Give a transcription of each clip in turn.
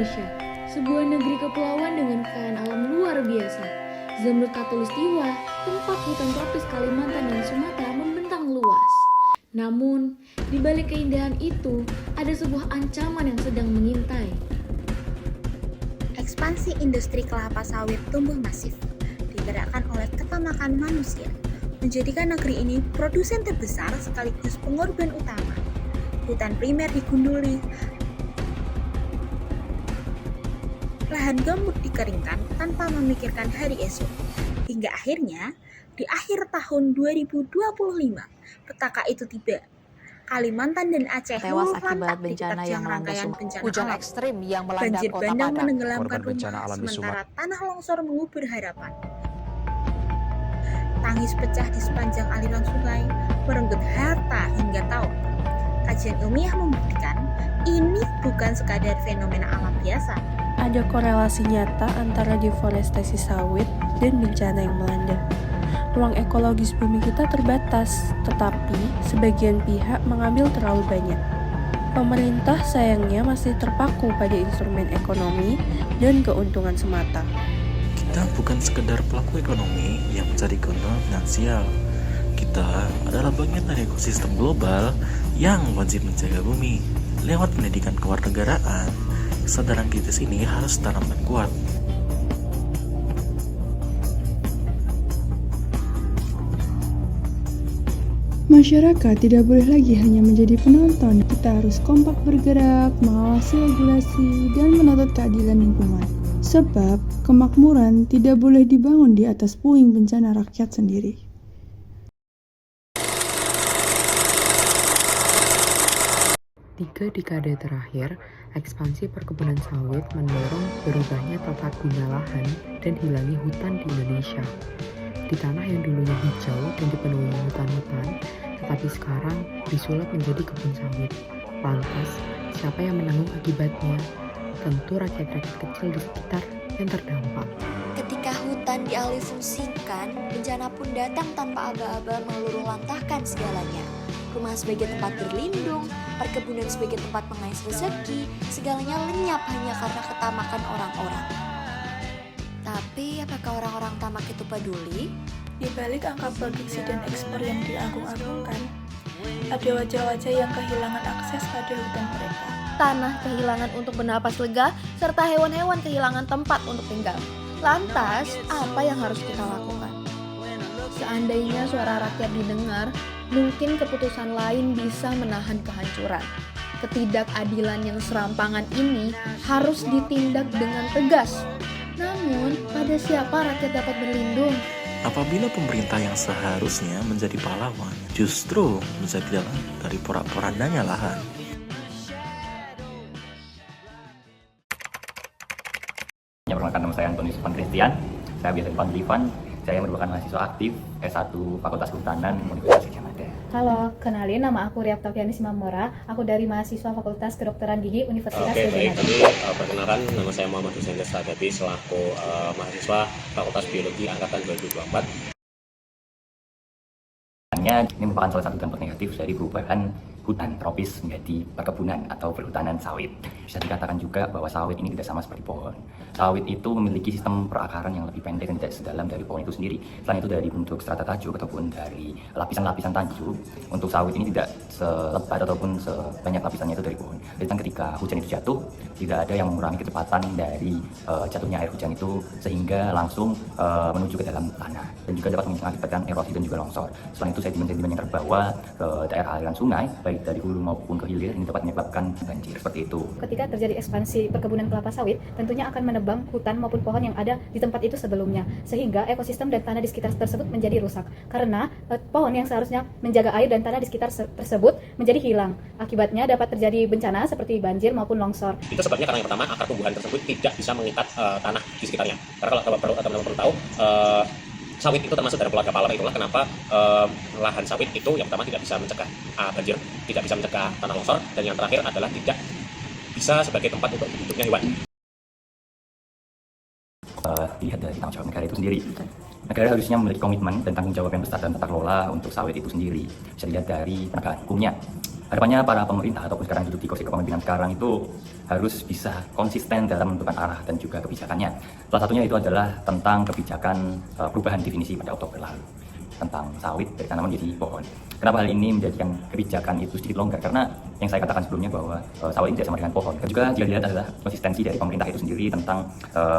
Indonesia, sebuah negeri kepulauan dengan kekayaan alam luar biasa. Zamrud Khatulistiwa, tempat hutan tropis Kalimantan dan Sumatera membentang luas. Namun, di balik keindahan itu, ada sebuah ancaman yang sedang mengintai. Ekspansi industri kelapa sawit tumbuh masif, digerakkan oleh ketamakan manusia, menjadikan negeri ini produsen terbesar sekaligus pengorban utama. Hutan primer digunduli, lahan gambut dikeringkan tanpa memikirkan hari esok. Hingga akhirnya, di akhir tahun 2025, petaka itu tiba. Kalimantan dan Aceh tewas luluh akibat lantak bencana diterjang yang melanda rangkaian bencana hujan alam. ekstrim yang melanda Banjir kota bandang Padang. menenggelamkan Korban bencana rumah, alam di sementara Sumatera. tanah longsor mengubur harapan. Tangis pecah di sepanjang aliran sungai, merenggut harta hingga tahun. Kajian ilmiah membuktikan ini bukan sekadar fenomena alam biasa. Ada korelasi nyata antara deforestasi sawit dan bencana yang melanda. Ruang ekologis bumi kita terbatas, tetapi sebagian pihak mengambil terlalu banyak. Pemerintah sayangnya masih terpaku pada instrumen ekonomi dan keuntungan semata. Kita bukan sekedar pelaku ekonomi yang mencari keuntungan finansial. Kita adalah bagian dari ekosistem global yang wajib menjaga bumi. Lewat pendidikan kewarganegaraan, kesadaran kritis ini harus ditanamkan kuat. Masyarakat tidak boleh lagi hanya menjadi penonton. Kita harus kompak bergerak, mengawasi regulasi, dan menuntut keadilan lingkungan. Sebab, kemakmuran tidak boleh dibangun di atas puing bencana rakyat sendiri. Tiga dekade terakhir, ekspansi perkebunan sawit mendorong berubahnya tata guna lahan dan hilangnya hutan di Indonesia. Di tanah yang dulunya hijau dan dipenuhi hutan-hutan, tetapi sekarang disulap menjadi kebun sawit. Lantas, siapa yang menanggung akibatnya? Tentu rakyat-rakyat kecil di sekitar yang terdampak. Ketika hutan dialihfungsikan, bencana pun datang tanpa aba-aba meluruh lantahkan segalanya. Rumah sebagai tempat berlindung, perkebunan sebagai tempat mengais rezeki, segalanya lenyap hanya karena ketamakan orang-orang. Tapi apakah orang-orang tamak itu peduli? Di balik angka produksi dan ekspor yang diagung-agungkan, ada wajah-wajah yang kehilangan akses pada hutan mereka. Tanah kehilangan untuk bernapas lega, serta hewan-hewan kehilangan tempat untuk tinggal. Lantas, apa yang harus kita lakukan? Seandainya suara rakyat didengar, mungkin keputusan lain bisa menahan kehancuran. Ketidakadilan yang serampangan ini harus ditindak dengan tegas. Namun, pada siapa rakyat dapat berlindung? Apabila pemerintah yang seharusnya menjadi pahlawan justru menjadi jalan dari porak-porandanya lahan. Perkenalkan, nama saya Antonius Ivan Christian. Saya biasa dipanggil Ivan. Saya merupakan mahasiswa aktif S1 Fakultas Kehutanan Universitas Gadjah Mada. Halo, kenalin nama aku Riap Tafiani Simamora. Aku dari mahasiswa Fakultas Kedokteran Gigi Universitas Gadjah Mada. Perkenalkan, nama saya Muhammad Hussein Destagabi selaku mahasiswa Fakultas Biologi Angkatan 2024. Ini merupakan salah satu dampak negatif dari perubahan hutan tropis menjadi perkebunan atau perhutanan sawit. Bisa dikatakan juga bahwa sawit ini tidak sama seperti pohon. Sawit itu memiliki sistem perakaran yang lebih pendek dan tidak sedalam dari pohon itu sendiri. Selain itu dari bentuk strata tajuk ataupun dari lapisan-lapisan tajuk, untuk sawit ini tidak selebat ataupun sebanyak lapisannya itu dari pohon. Dan ketika hujan itu jatuh, tidak ada yang mengurangi kecepatan dari jatuhnya air hujan itu sehingga langsung menuju ke dalam tanah dan juga dapat mengakibatkan erosi dan juga longsor. Selain itu sedimen-sedimen yang terbawa ke daerah aliran sungai, baik dari hulu maupun ke hilir, ini dapat menyebabkan banjir seperti itu. Ketika terjadi ekspansi perkebunan kelapa sawit, tentunya akan menebang hutan maupun pohon yang ada di tempat itu sebelumnya, sehingga ekosistem dan tanah di sekitar tersebut menjadi rusak. Karena pohon yang seharusnya menjaga air dan tanah di sekitar tersebut menjadi hilang. Akibatnya dapat terjadi bencana seperti banjir maupun longsor. Itu sebabnya karena yang pertama, akar tumbuhan tersebut tidak bisa mengikat tanah di sekitarnya. Karena kalau teman-teman perlu tahu, sawit itu termasuk dari keluarga palem, itulah kenapa lahan sawit itu yang pertama tidak bisa mencegah banjir, tidak bisa mencegah tanah longsor, dan yang terakhir adalah tidak bisa sebagai tempat untuk hidupnya hewan. Dilihat dari tanggung jawab negara itu sendiri. Negara harusnya memiliki komitmen dan tanggung jawab yang besar dalam tata kelola untuk sawit itu sendiri. Bisa dilihat dari penegakan hukumnya. Harapannya para pemerintah ataupun sekarang duduk di kursi kepemimpinan sekarang itu harus bisa konsisten dalam menentukan arah dan juga kebijakannya. Salah satunya itu adalah tentang kebijakan perubahan definisi pada Oktober lalu tentang sawit dari tanaman menjadi pohon. Kenapa hal ini menjadikan kebijakan itu sedikit longgar? Karena yang saya katakan sebelumnya bahwa sawit ini tidak sama dengan pohon. Dan juga jika dilihat adalah konsistensi dari pemerintah itu sendiri tentang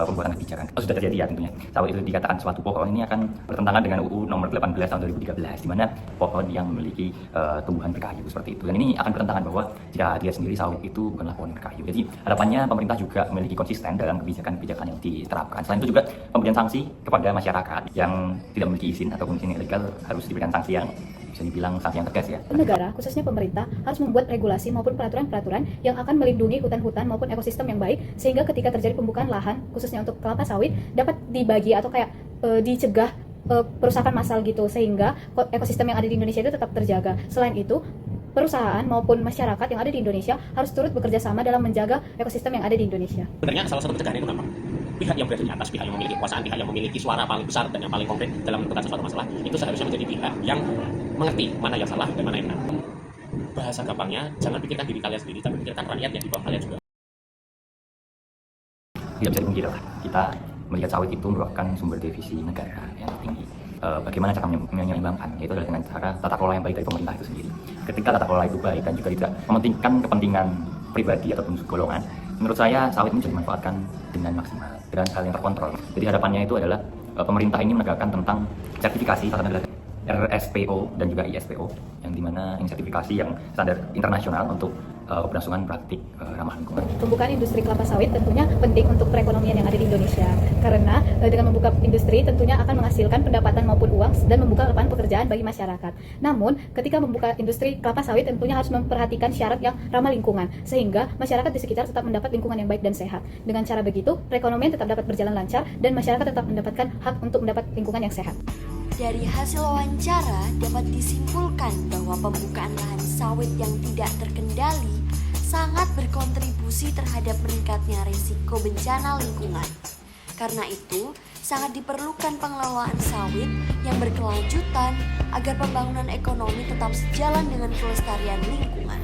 pembuatan kebijakan. Sudah terjadi ya tentunya. Sawit itu dikatakan suatu pohon ini akan bertentangan dengan UU nomor 18 tahun 2013, di mana pohon yang memiliki tumbuhan berkayu seperti itu. Dan ini akan bertentangan bahwa jika dilihat sendiri sawit itu bukanlah pohon berkayu. Jadi harapannya pemerintah juga memiliki konsisten dalam kebijakan-kebijakan yang diterapkan. Selain itu juga pemberian sanksi kepada masyarakat yang tidak memiliki izin ataupun izin ilegal harus diberikan sanksi yang bisa dibilang sanksi yang tegas ya. Negara, khususnya pemerintah, harus membuat regulasi maupun peraturan-peraturan yang akan melindungi hutan-hutan maupun ekosistem yang baik, sehingga ketika terjadi pembukaan lahan, khususnya untuk kelapa sawit, dapat dibagi atau kayak dicegah perusahaan massal gitu, sehingga ekosistem yang ada di Indonesia itu tetap terjaga. Selain itu, perusahaan maupun masyarakat yang ada di Indonesia harus turut bekerja sama dalam menjaga ekosistem yang ada di Indonesia. Sebenarnya salah satu pencegahan itu gampang. Pihak yang berada di atas, pihak yang memiliki kekuasaan, pihak yang memiliki suara paling besar dan yang paling konkret dalam menentukan sesuatu masalah, itu seharusnya menjadi pihak yang mengerti mana yang salah dan mana yang benar. Bahasa gampangnya, jangan pikirkan diri kalian sendiri, tapi pikirkan rakyat yang di bawah kalian juga. Tidak bisa dipungkiri lah, kita melihat sawit itu merupakan sumber devisi negara yang tinggi. Bagaimana cara menyeimbangkan, yaitu adalah dengan cara tata kelola yang baik dari pemerintah itu sendiri. Ketika tata kelola itu baik dan juga tidak mementingkan kepentingan pribadi ataupun golongan, menurut saya sawit ini bisa dimanfaatkan dengan maksimal, dengan hal yang terkontrol. Jadi harapannya itu adalah pemerintah ini menegakkan tentang sertifikasi adalah RSPO dan juga ISPO, yang dimana ini sertifikasi yang standar internasional untuk keberlangsungan praktik ramah lingkungan. Pembukaan industri kelapa sawit tentunya penting untuk perekonomian yang ada di Indonesia, karena dengan membuka industri tentunya akan menghasilkan pendapatan maupun uang dan membuka lapangan pekerjaan bagi masyarakat. Namun, ketika membuka industri kelapa sawit tentunya harus memperhatikan syarat yang ramah lingkungan, sehingga masyarakat di sekitar tetap mendapat lingkungan yang baik dan sehat. Dengan cara begitu, perekonomian tetap dapat berjalan lancar dan masyarakat tetap mendapatkan hak untuk mendapat lingkungan yang sehat. Dari hasil wawancara dapat disimpulkan bahwa pembukaan lahan sawit yang tidak terkendali sangat berkontribusi terhadap meningkatnya risiko bencana lingkungan. Karena itu, sangat diperlukan pengelolaan sawit yang berkelanjutan agar pembangunan ekonomi tetap sejalan dengan kelestarian lingkungan.